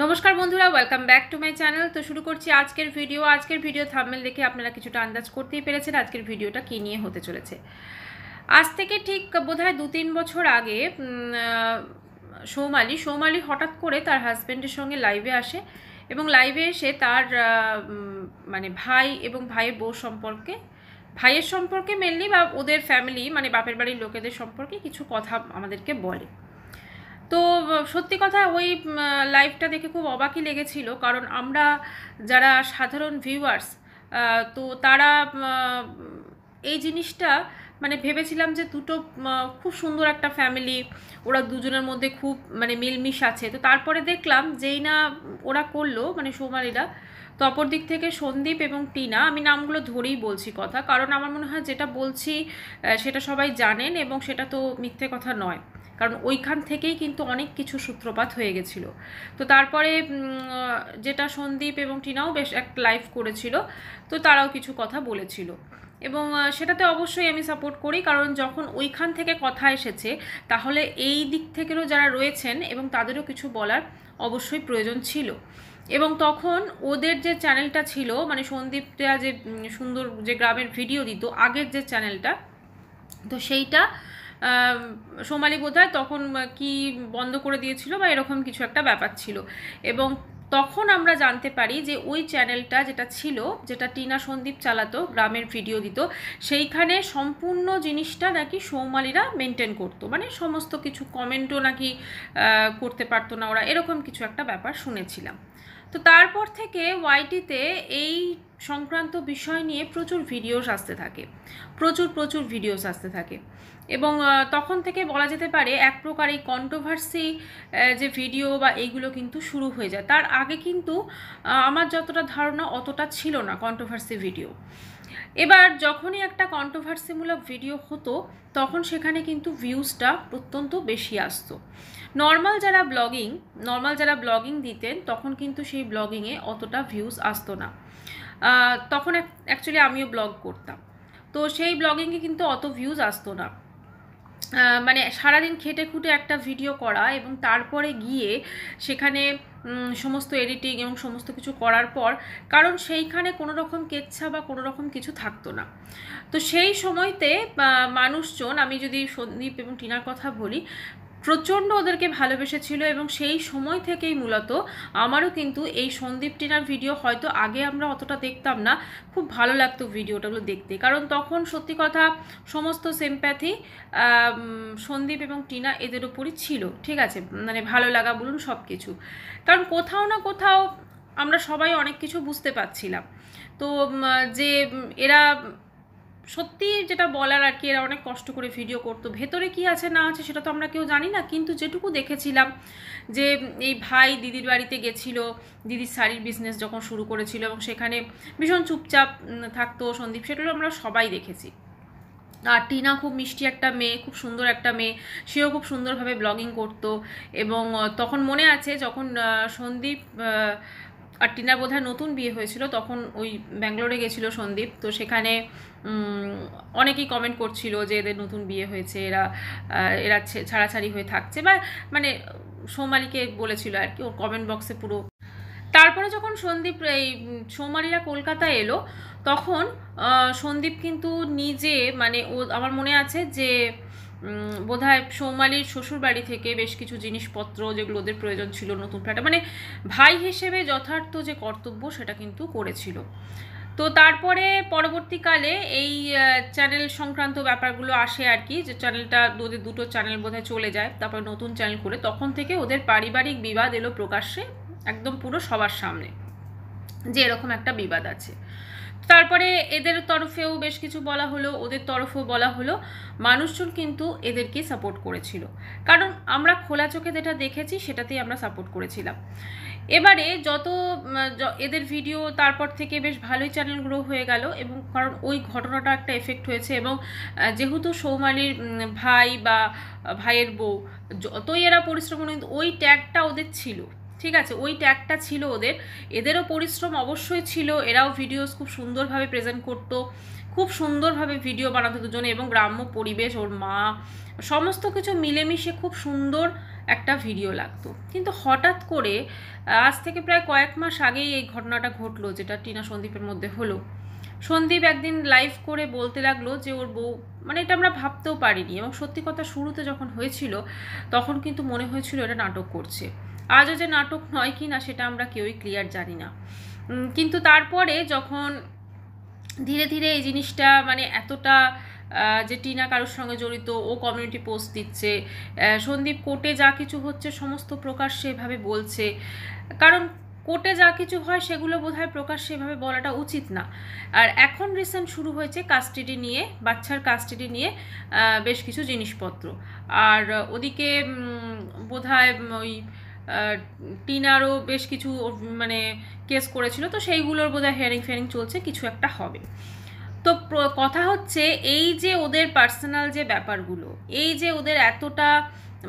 নমস্কার বন্ধুরা, welcome back to my channel. তো শুরু করছি আজকের ভিডিও থাম্বনেল দেখে আপনারা কিছুটা আন্দাজ করতেই পেরেছেন আজকের ভিডিওটা কী নিয়ে হতে চলেছে। আজ থেকে ঠিক বোধহয় 2-3 বছর আগে সৌমালি হঠাৎ করে তার হাজব্যান্ডের সঙ্গে লাইভে আসে এবং লাইভে এসে তার মানে ভাই এবং ভাইয়ের বউ সম্পর্কে, ভাইয়ের সম্পর্কে মেনলি বা ওদের ফ্যামিলি মানে বাপের বাড়ির লোকেদের সম্পর্কে কিছু কথা আমাদেরকে বলে। তো সত্যি কথা ওই লাইভটা দেখে খুব অবাকই লেগেছিল, কারণ আমরা যারা সাধারণ ভিউয়ার্স তো তারা এই জিনিসটা মানে ভেবেছিলাম যে দুটো খুব সুন্দর একটা ফ্যামিলি, ওরা দুজনের মধ্যে খুব মানে মিলমিশ আছে। তো তারপরে দেখলাম যেই না ওরা করলো মানে সৌমালিরা, তো অপর দিক থেকে সন্দীপ এবং টিনা, আমি নামগুলো ধরেই বলছি কথা, কারণ আমার মনে হয় যেটা বলছি সেটা সবাই জানেন এবং সেটা তো মিথ্যে কথা নয়, কারণ ওইখান থেকেই কিন্তু অনেক কিছু সূত্রপাত হয়ে গেছিলো। তো তারপরে যেটা সন্দীপ এবং টিনাও বেশ একটা লাইভ করেছিল, তো তারাও কিছু কথা বলেছিল এবং সেটাতে অবশ্যই আমি সাপোর্ট করি, কারণ যখন ওইখান থেকে কথা এসেছে তাহলে এই দিক থেকেও যারা রয়েছেন এবং তাদেরও কিছু বলার অবশ্যই প্রয়োজন ছিল। এবং তখন ওদের যে চ্যানেলটা ছিল মানে সন্দীপটা যে সুন্দর যে গ্রামের ভিডিও দিত আগের যে চ্যানেলটা, তো সেইটা সোমালি বোধহয় তখন কি বন্ধ করে দিয়েছিল বা এরকম কিছু একটা ব্যাপার ছিল। এবং তখন আমরা জানতে পারি যে ওই চ্যানেলটা যেটা ছিল, যেটা টিনা সন্দীপ চালাতো, গ্রামের ভিডিও দিত, সেইখানে সম্পূর্ণ জিনিসটা নাকি সৌমালিরা মেনটেন করতো, মানে সমস্ত কিছু কমেন্টও নাকি করতে পারতো না ওরা, এরকম কিছু একটা ব্যাপার শুনেছিলাম। তো তারপর থেকে ওয়াইটিতে এই সংক্রান্ত বিষয় নিয়ে প্রচুর ভিডিওস আসতে থাকে, প্রচুর ভিডিওস আসতে থাকে এবং তখন থেকে বলা যেতে পারে এক প্রকার এই কন্ট্রোভার্সি যে ভিডিও বা এইগুলো কিন্তু শুরু হয়ে যায়। তার আগে কিন্তু আমার যতটা ধারণা অতটা ছিল না কন্ট্রোভার্সি ভিডিও। এবার যখনই একটা কন্ট্রোভার্সিমূলক ভিডিও হতো তখন সেখানে কিন্তু ভিউজটা অত্যন্ত বেশি আসতো। নর্মাল যারা ব্লগিং দিতেন তখন কিন্তু সেই ব্লগিংয়ে অতটা ভিউজ আসতো না। তখন অ্যাকচুয়ালি আমিও ব্লগ করতাম, তো সেই ব্লগিংয়ে কিন্তু অত ভিউজ আসতো না। মানে সারাদিন খেটে খুঁটে একটা ভিডিও করা এবং তারপরে গিয়ে সেখানে সমস্ত এডিটিং এবং সমস্ত কিছু করার পর, কারণ সেইখানে কোনো রকম কেচ্ছা বা কোনো রকম কিছু থাকতো না। তো সেই সময়তে মানুষজন, আমি যদি সন্দীপ এবং টিনার কথা বলি, প্রচণ্ড ওদেরকে ভালোবেসেছিল এবং সেই সময় থেকেই মূলত আমারও কিন্তু এই সন্দীপ টিনার ভিডিও হয়তো আগে আমরা অতটা দেখতাম না, খুব ভালো লাগতো ভিডিওটাগুলো দেখতে, কারণ তখন সত্যি কথা সমস্ত সিম্প্যাথি সন্দীপ এবং টিনা এদের উপরই ছিল, ঠিক আছে, মানে ভালো লাগা বলুন সব কিছু, কারণ কোথাও না কোথাও আমরা সবাই অনেক কিছু বুঝতে পারছিলাম। তো যে এরা সত্যি যেটা বলার আর কি, এরা অনেক কষ্ট করে ভিডিও করতো, ভেতরে কি আছে না আছে সেটা তো আমরা কেউ জানি না, কিন্তু যেটুকু দেখেছিলাম যে এই ভাই দিদির বাড়িতে গেছিলো, দিদির শাড়ির বিজনেস যখন শুরু করেছিল এবং সেখানে ভীষণ চুপচাপ থাকতো সন্দীপ, সেটাও আমরা সবাই দেখেছি। আর টিনা খুব মিষ্টি একটা মেয়ে, খুব সুন্দর একটা মেয়ে, সেও খুব সুন্দরভাবে ব্লগিং করতো। এবং তখন মনে আছে যখন সন্দীপ আর টিনার বোধহয় নতুন বিয়ে হয়েছিল, তখন ওই ব্যাঙ্গালোরে গেছিলো সন্দীপ, তো সেখানে অনেকেই কমেন্ট করছিল যে এদের নতুন বিয়ে হয়েছে, এরা ছাড়াছাড়ি হয়ে থাকছে, বা মানে সৌমালিকে বলেছিল আর কি ওর কমেন্ট বক্সে পুরো। তারপরে যখন সন্দীপ এই সৌমালিরা কলকাতা এলো তখন সন্দীপ কিন্তু নিজে মানে ও, আমার মনে আছে যে বোধহয় সৌমালির শ্বশুর বাড়ি থেকে বেশ কিছু জিনিসপত্র যেগুলো ওদের প্রয়োজন ছিল নতুন ফ্ল্যাটে, মানে ভাই হিসেবে যথার্থ যে কর্তব্য সেটা কিন্তু করেছিল। তো তারপরে পরবর্তীকালে এই চ্যানেল সংক্রান্ত ব্যাপারগুলো আসে আর কি, যে চ্যানেলটা ওদের দুটো চ্যানেল বোধহয় চলে যায়, তারপরে নতুন চ্যানেল করে তখন থেকে ওদের পারিবারিক বিবাদ এলো প্রকাশ্যে, একদম পুরো সবার সামনে যে এরকম একটা বিবাদ আছে। তারপরে এদের তরফেও বেশ কিছু বলা হলো, ওদের তরফেও বলা হলো, মানুষজন কিন্তু এদেরকে সাপোর্ট করেছিল, কারণ আমরা খোলা চোখে যেটা দেখেছি সেটাতেই আমরা সাপোর্ট করেছিলাম। এবারে যত এদের ভিডিও তারপর থেকে বেশ ভালোই চ্যানেল গ্রো হয়ে গেল, এবং কারণ ওই ঘটনাটা একটা এফেক্ট হয়েছে, এবং যেহেতু সৌমালির ভাই বা ভাইয়ের বউ যতই এরা পরিশ্রম, কিন্তু ওই ট্যাগটা ওদের ছিল, ঠিক আছে, ওই ট্যাগটা ছিল ওদের, এদেরও পরিশ্রম অবশ্যই ছিল, এরাও ভিডিওস খুব সুন্দরভাবে প্রেজেন্ট করতো, খুব সুন্দরভাবে ভিডিও বানাতো দুজনে, এবং গ্রাম্য পরিবেশ, ওর মা, সমস্ত কিছু মিলেমিশে খুব সুন্দর একটা ভিডিও লাগতো। কিন্তু হঠাৎ করে আজ থেকে প্রায় কয়েক মাস আগেই এই ঘটনাটা ঘটলো, যেটা টিনা সন্দীপের মধ্যে হলো। সন্দীপ একদিন লাইভ করে বলতে লাগলো যে ওর বউ, মানে এটা আমরা ভাবতেও পারিনি, এবং সত্যি কথা শুরুতে যখন হয়েছিল তখন কিন্তু মনে হয়েছিল এটা নাটক করছে। আজও যে নাটক নয় কি না সেটা আমরা কেউই ক্লিয়ার জানি না। কিন্তু তারপরে যখন ধীরে ধীরে এই জিনিসটা মানে এতটা যে টিনা কারোর সঙ্গে জড়িত, ও কমিউনিটি পোস্ট দিচ্ছে, সন্দীপ কোর্টে যা কিছু হচ্ছে সমস্ত প্রকাশ্যে এভাবে বলছে, কারণ কোর্টে যা কিছু হয় সেগুলো বোধহয় প্রকাশ্যে এভাবে বলাটা উচিত না। আর এখন রিসেন্ট শুরু হয়েছে কাস্টাডি নিয়ে, বাচ্চার কাস্টাডি নিয়ে বেশ কিছু জিনিসপত্র। আর ওদিকে বোধহয় ওই টিনারও বেশ কিছু মানে কেস করেছিল, তো সেইগুলোর বোধহয় হিয়ারিং ফিয়ারিং চলছে, কিছু একটা হবে। তো কথা হচ্ছে এই যে ওদের পার্সোনাল যে ব্যাপারগুলো, এই যে ওদের এতটা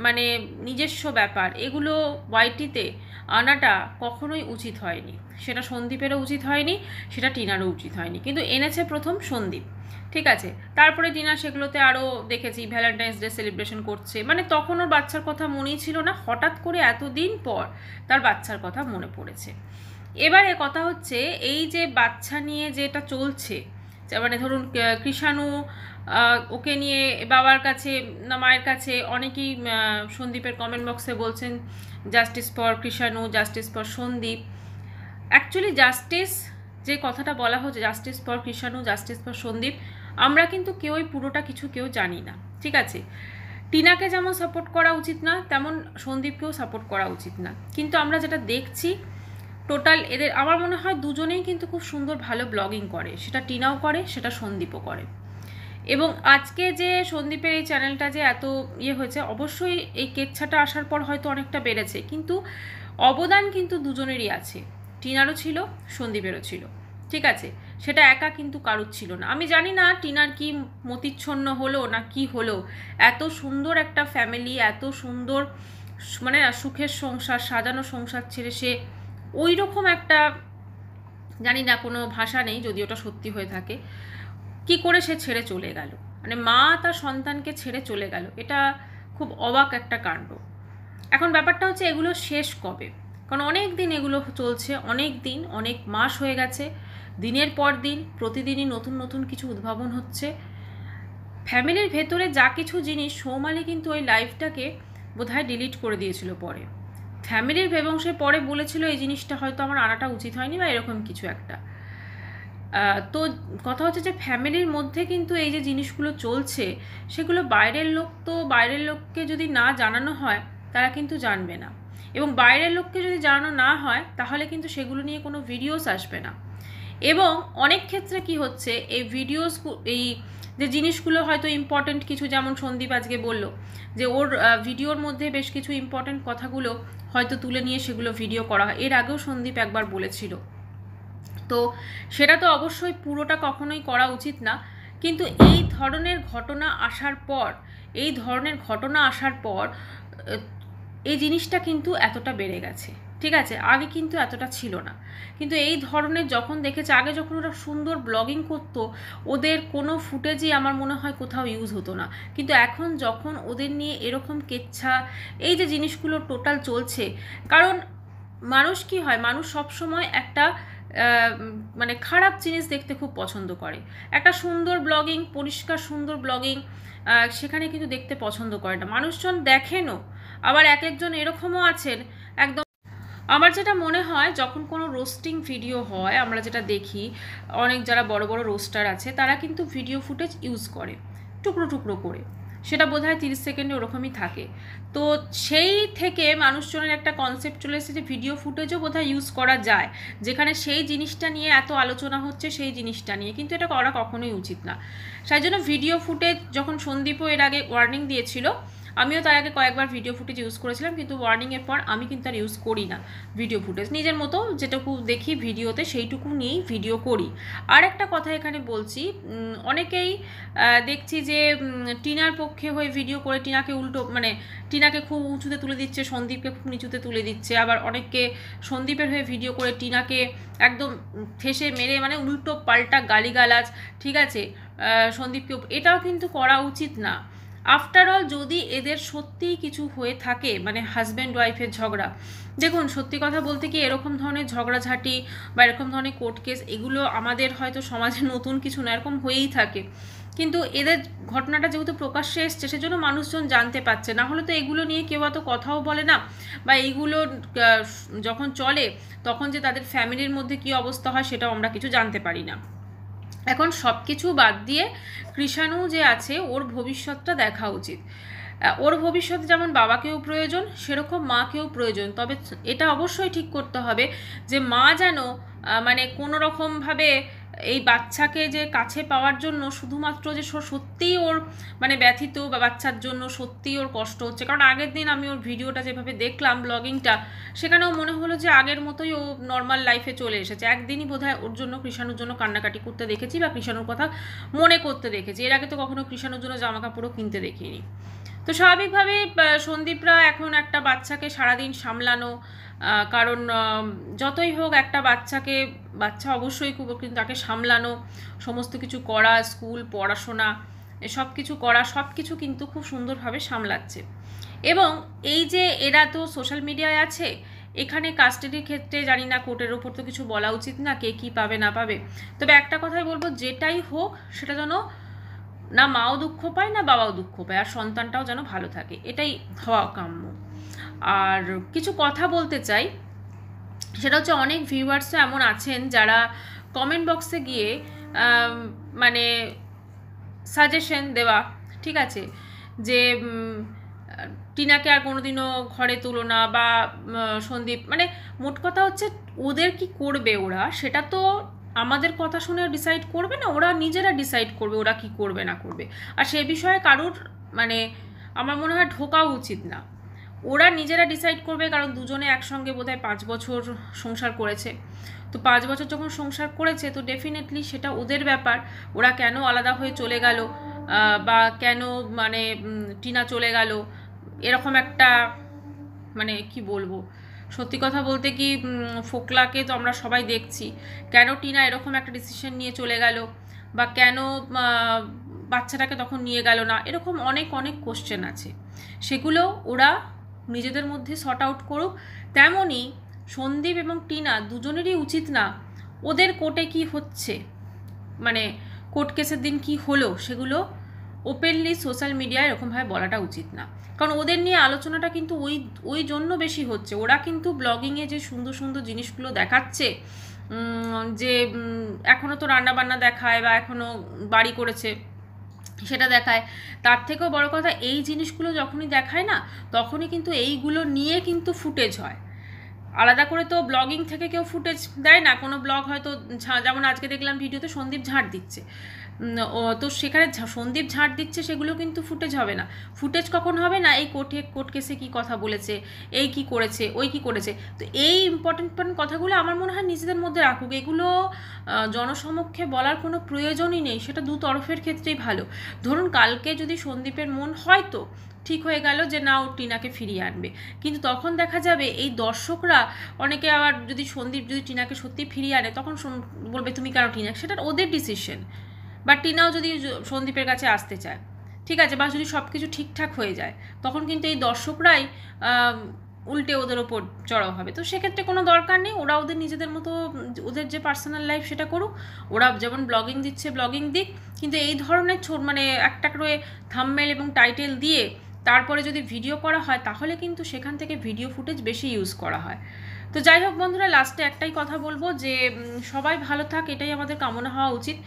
মানে নিজস্ব ব্যাপার, এগুলো ওয়াইটিতে আনাটা কখনোই উচিত হয়নি। সেটা সন্দীপেরও উচিত হয়নি, সেটা টিনারও উচিত হয়নি, কিন্তু এনেছে প্রথম সন্দীপ। ঠিক আছে, তারপরে টিনা সেগুলোতে আরও দেখেছি ভ্যালেন্টাইন্স ডে সেলিব্রেশন করছে, মানে তখন ওর বাচ্চার কথা মনেই ছিল না, হঠাৎ করে এতদিন পর তার বাচ্চার কথা মনে পড়েছে। এবারে কথা হচ্ছে এই যে বাচ্চা নিয়ে যেটা চলছে, মানে ধরুন কৃষাণু ওকে নিয়ে বাবার কাছে না মায়ের কাছে অনেকেই সন্দীপের কমেন্ট বক্সে বলছেন justice for Krishanu, justice for Sandeep. Actually justice যে কথাটা বলা হচ্ছে, justice for Krishanu, justice for Sandeep, আমরা কিন্তু কেউই পুরোটা কিছু কেউ জানি না। ঠিক আছে, টিনাকে যেমন সাপোর্ট করা উচিত না, তেমন সন্দীপকেও সাপোর্ট করা উচিত না, কিন্তু আমরা যেটা দেখছি টোটাল এদের আমার মনে হয় দুজনেই কিন্তু খুব সুন্দর ভালো ব্লগিং করে, সেটা টিনাও করে, সেটা সন্দীপও করে। এবং আজকে যে সন্দীপের এই চ্যানেলটা যে এত হয়েছে, অবশ্যই এই কেচ্ছাটা আসার পর হয়তো অনেকটা বেড়েছে, কিন্তু অবদান কিন্তু দুজনেরই আছে, টিনারও ছিল, সন্দীপেরও ছিল। ঠিক আছে, সেটা একা কিন্তু কারুর ছিল না। আমি জানি না টিনার কি মতিচ্ছন্ন হলো না কি হলো, এত সুন্দর একটা ফ্যামিলি, এত সুন্দর মানে সুখের সংসার, সাজানো সংসার ছেড়ে সে ওই রকম একটা, জানি না, কোনো ভাষা নেই যদি ওটা সত্যি হয়ে থাকে, কি করে সে ছেড়ে চলে গেল, মানে মা তার সন্তানকে ছেড়ে চলে গেল, এটা খুব অবাক একটা কাণ্ড। এখন ব্যাপারটা হচ্ছে এগুলো শেষ কবে, কারণ অনেক দিন এগুলো চলছে, অনেক দিন, অনেক মাস হয়ে গেছে, দিনের পর দিন প্রতিদিনই নতুন নতুন কিছু উদ্ভাবন হচ্ছে ফ্যামিলির ভেতরে। যা কিছু জিনিস সৌমালি কিন্তু ওই লাইফটাকে বোধহয় ডিলিট করে দিয়েছিল পরে, ফ্যামিলির ভেবংশে পরে বলেছিল এই জিনিসটা হয়তো আমার আনাটা উচিত হয়নি বা এরকম কিছু একটা। তো কথা হচ্ছে যে ফ্যামিলির মধ্যে কিন্তু এই যে জিনিসগুলো চলছে সেগুলো বাইরের লোক, তো বাইরের লোককে যদি না জানানো হয় তারা কিন্তু জানবে না, এবং বাইরের লোককে যদি জানানো না হয় তাহলে কিন্তু সেগুলো নিয়ে কোনো ভিডিওস আসবে না। এবং অনেক ক্ষেত্রে কি হচ্ছে, এই ভিডিওস, এই যে জিনিসগুলো হয়তো ইম্পর্টেন্ট কিছু, যেমন সন্দীপ আজকে বলল যে ওর ভিডিওর মধ্যে বেশ কিছু ইম্পর্টেন্ট কথাগুলো হয়তো তুলে নিয়ে সেগুলো ভিডিও করা হয়, এর আগেও সন্দীপ একবার বলেছিল, তো সেটা তো অবশ্যই পুরোটা কখনোই করা উচিত না। কিন্তু এই ধরনের ঘটনা আসার পর, এই ধরনের ঘটনা আসার পর এই জিনিসটা কিন্তু এতটা বেড়ে গেছে। ঠিক আছে, আগে কিন্তু এতটা ছিল না, কিন্তু এই ধরনের যখন দেখেছে, আগে যখন ওরা সুন্দর ব্লগিং করতো ওদের কোনো ফুটেজই আমার মনে হয় কোথাও ইউজ হতো না, কিন্তু এখন যখন ওদের নিয়ে এরকম কেচ্ছা এই যে জিনিসগুলো টোটাল চলছে, কারণ মানুষ কি হয়, মানুষ সবসময় একটা মানে খারাপ জিনিস দেখতে খুব পছন্দ করে, একটা সুন্দর ব্লগিং, পরিষ্কার সুন্দর ব্লগিং সেখানে কিন্তু দেখতে পছন্দ করে না মানুষজন, দেখেনও। আবার এক একজন এরকমও আছেন একদম, আমার যেটা মনে হয় যখন কোনো রোস্টিং ভিডিও হয়, আমরা যেটা দেখি অনেক যারা বড় বড় রোস্টার আছে তারা কিন্তু ভিডিও ফুটেজ ইউজ করে টুকরো টুকরো করে, সেটা বোধহয় 30 সেকেন্ডে ওরকমই থাকে। তো সেই থেকে মানুষজনের একটা কনসেপ্ট চলে এসেছে যে ভিডিও ফুটেজও বোধহয় ইউজ করা যায়, যেখানে সেই জিনিসটা নিয়ে এত আলোচনা হচ্ছে সেই জিনিসটা নিয়ে, কিন্তু এটা করা কখনোই উচিত না। সেই জন্য ভিডিও ফুটেজ, যখন সন্দীপও এর আগে ওয়ার্নিং দিয়েছিল, আমিও তার আগে কয়েকবার ভিডিও ফুটেজ ইউজ করেছিলাম, কিন্তু ওয়ার্নিংয়ের পর আমি কিন্তু আর ইউজ করি না ভিডিও ফুটেজ, নিজের মতো যেটুকু দেখি ভিডিওতে সেইটুকু নিয়েই ভিডিও করি। আর একটা কথা এখানে বলছি, অনেকেই দেখছি যে টিনার পক্ষে হয়ে ভিডিও করে টিনাকে উল্টো, মানে টিনাকে খুব উঁচুতে তুলে দিচ্ছে, সন্দীপকে খুব নিচুতে তুলে দিচ্ছে, আবার অনেককে সন্দীপের হয়ে ভিডিও করে টিনাকে একদম ঠেসে মেরে, মানে উল্টো পাল্টা গালিগালাজ, ঠিক আছে, সন্দীপকে, এটাও কিন্তু করা উচিত না। আফটার অল যদি এদের সত্যিই কিছু হয়ে থাকে, মানে হাজব্যান্ড ওয়াইফের ঝগড়া, দেখুন সত্যি কথা বলতে কি এরকম ধরনের ঝগড়াঝাটি বা এরকম ধরনের কোর্ট কেস এগুলো আমাদের হয়তো সমাজে নতুন কিছু না, এরকম হয়েই থাকে, কিন্তু এদের ঘটনাটা যেহেতু প্রকাশ্যে এসছে সেজন্য মানুষজন জানতে পারছে, না হলে তো এগুলো নিয়ে কেউ অত কথাও বলে না, বা এইগুলো যখন চলে তখন যে তাদের ফ্যামিলির মধ্যে কী অবস্থা হয় সেটাও আমরা কিছু জানতে পারি না। এখন সব কিছু বাদ দিয়ে কৃষাণু যে আছে ওর ভবিষ্যৎটা দেখা উচিত। ওর ভবিষ্যতে যেমন বাবাকেও প্রয়োজন সেরকম মাকেও প্রয়োজন, তবে এটা অবশ্যই ঠিক করতে হবে যে মা যেন মানে কোনো রকমভাবে এই বাচ্চাকে যে কাছে পাওয়ার জন্য শুধুমাত্র যে সত্যিই ওর মানে ব্যথিত বা বাচ্চার জন্য সত্যিই ওর কষ্ট হচ্ছে, কারণ আগের দিন আমি ওর ভিডিওটা যেভাবে দেখলাম ব্লগিংটা, সেখানেও মনে হলো যে আগের মতোই ও নর্মাল লাইফে চলে এসেছে। একদিনই বোধহয় ওর জন্য কৃষাণুর জন্য কান্নাকাটি করতে দেখেছি বা কৃষাণুর কথা মনে করতে দেখেছি, এর আগে তো কখনো কৃষাণুর জন্য জামা কাপড়ও কিনতে দেখিনি। তো স্বাভাবিকভাবেই সন্দীপরা এখন একটা বাচ্চাকে সারাদিন সামলানো, কারণ যতই হোক একটা বাচ্চা অবশ্যই খুব, কিন্তু তাকে সামলানো, সমস্ত কিছু করা, স্কুল পড়াশোনা সব কিছু করা, সব কিছু কিন্তু খুব সুন্দরভাবে সামলাচ্ছে। এবং এই যে এরা তো সোশ্যাল মিডিয়ায় আছে, এখানে কাস্টাডির ক্ষেত্রে জানি না, কোর্টের ওপর তো কিছু বলা উচিত না কে কী পাবে না পাবে, তবে একটা কথাই বলবো, যেটাই হোক সেটা যেন না মাও দুঃখ পায় না বাবাও দুঃখ পায়, আর সন্তানটাও যেন ভালো থাকে, এটাই হওয়া কাম্য। আর কিছু কথা বলতে চাই, সেটা হচ্ছে অনেক ভিউয়ার্সরা এমন আছেন যারা কমেন্ট বক্সে গিয়ে মানে সাজেশন দেওয়া, ঠিক আছে, যে টিনাকে আর কোনোদিনও ঘরে তুলো না, বা সন্দীপ, মানে মোট কথা হচ্ছে ওদের কি করবে ওরা, সেটা তো আমাদের কথা শুনে ডিসাইড করবে না, ওরা নিজেরা ডিসাইড করবে ওরা কি করবে না করবে, আর সে বিষয়ে কারুর মানে আমার মনে হয় ঢোকাও উচিত না, ওরা নিজেরা ডিসাইড করবে, কারণ দুজনে একসঙ্গে বোধহয় 5 বছর সংসার করেছে, তো 5 বছর যখন সংসার করেছে তো ডেফিনেটলি সেটা ওদের ব্যাপার, ওরা কেন আলাদা হয়ে চলে গেল বা কেন মানে টিনা চলে গেল, এরকম একটা মানে কি বলবো, সত্যি কথা বলতে কি ফোকলাকে তো আমরা সবাই দেখছি, কেন টিনা এরকম একটা ডিসিশন নিয়ে চলে গেল, বা কেন বাচ্চাটাকে তখন নিয়ে গেল না, এরকম অনেক অনেক কোশ্চেন আছে, সেগুলো ওরা নিজেদের মধ্যে সর্ট আউট করুক। তেমনই সন্দীপ এবং টিনা দুজনেরই উচিত না ওদের কোর্টে কি হচ্ছে, মানে কোর্ট কেসের দিন কি হলো সেগুলো ওপেনলি সোশ্যাল মিডিয়ায় এরকমভাবে বলাটা উচিত না, কারণ ওদের নিয়ে আলোচনাটা কিন্তু ওই জন্য বেশি হচ্ছে, ওরা কিন্তু ব্লগিংয়ে যে সুন্দর সুন্দর জিনিসগুলো দেখাচ্ছে, যে এখনও তো রান্নাবান্না দেখায় বা এখনও বাড়ি করেছে সেটা দেখায়, তার থেকেও বড় কথা এই জিনিসগুলো যখনই দেখায় না তখনই কিন্তু এইগুলো নিয়ে কিন্তু ফুটেজ হয়, আলাদা করে তো ব্লগিং থেকে কেউ ফুটেজ দেয় না, কোনো ব্লগ হয়তো যেমন আজকে দেখলাম ভিডিওতে সন্দীপ ঝাড় দিচ্ছে, তো সেখানে সন্দীপ ঝাড় দিচ্ছে সেগুলো কিন্তু ফুটেজ হবে না, ফুটেজ কখন হবে না এই কোর্ট কেসে কী কথা বলেছে, এই কি করেছে, ওই কি করেছে, তো এই ইম্পর্টেন্ট কথাগুলো আমার মনে হয় নিজেদের মধ্যে রাখুক, এগুলো জনসমক্ষে বলার কোনো প্রয়োজনই নেই, সেটা দু তরফের ক্ষেত্রেই ভালো। ধরুন কালকে যদি সন্দীপের মন হয়তো ঠিক হয়ে গেল যে না ও টিনাকে ফিরিয়ে আনবে, কিন্তু তখন দেখা যাবে এই দর্শকরা অনেকে আবার যদি সন্দীপ যদি টিনাকে সত্যি ফিরিয়ে আনে তখন বলবে তুমি কেন টিনা, সেটা ওদের ডিসিশন, বা টিনাও যদি সন্দীপের কাছে আসতে চায়, ঠিক আছে, বা যদি সব কিছু ঠিকঠাক হয়ে যায় তখন কিন্তু এই দর্শকরাই উল্টে ওদের ওপর চড়াও হবে, তো সেক্ষেত্রে কোনো দরকার নেই, ওরা ওদের নিজেদের মতো ওদের যে পার্সোনাল লাইফ সেটা করুক, ওরা যেমন ব্লগিং দিচ্ছে ব্লগিং দিক, কিন্তু এই ধরনের মানে একটা করে থাম্বনেল এবং টাইটেল দিয়ে তারপরে যদি ভিডিও করা হয় তাহলে কিন্তু সেখান থেকে ভিডিও ফুটেজ বেশি ইউজ করা হয়। তো যাই হোক বন্ধুরা, লাস্টে একটাই কথা বলবো যে সবাই ভালো থাক, এটাই আমাদের কামনা হওয়া উচিত,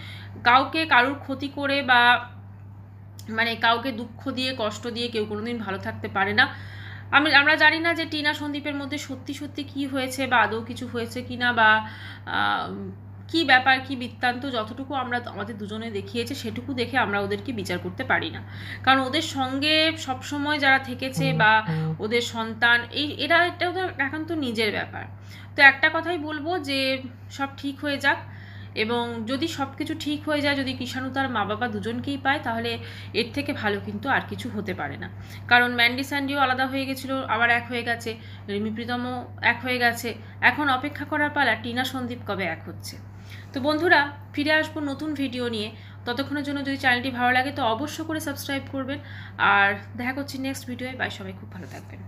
কাউকে কারুর ক্ষতি করে বা মানে কাউকে দুঃখ দিয়ে কষ্ট দিয়ে কেউ কোনোদিন ভালো থাকতে পারে না। আমরা জানি না যে টিনা সন্দীপের মধ্যে সত্যি সত্যি কী হয়েছে বা আদৌ কিছু হয়েছে কি না, বা কি ব্যাপার কি বৃত্তান্ত, যতটুকু আমরা আমাদের দুজনে দেখিয়েছে সেটুকু দেখে আমরা ওদেরকে বিচার করতে পারি না, কারণ ওদের সঙ্গে সবসময় যারা থেকেছে বা ওদের সন্তান এটা ওদের একান্ত নিজের ব্যাপার। তো একটা কথাই বলবো যে সব ঠিক হয়ে যাক, এবং যদি সব কিছু ঠিক হয়ে যায়, যদি কৃষাণু তার মা বাবা দুজনকেই পায় তাহলে এর থেকে ভালো কিন্তু আর কিছু হতে পারে না, কারণ ম্যান্ডি স্যান্ডিও আলাদা হয়ে গেছিলো, আবার এক হয়ে গেছে, রিমি প্রীতমও এক হয়ে গেছে, এখন অপেক্ষা করার পালা টিনা সন্দীপ কবে এক হচ্ছে। তো বন্ধুরা ফিরে আসবো নতুন ভিডিও নিয়ে, ততক্ষণের জন্য যদি চ্যানেলটি ভালো লাগে তো অবশ্য করে সাবস্ক্রাইব করবেন। আর দেখা করছি নেক্সট ভিডিওয়ে। বাই, সবাই খুব ভালো থাকবেন।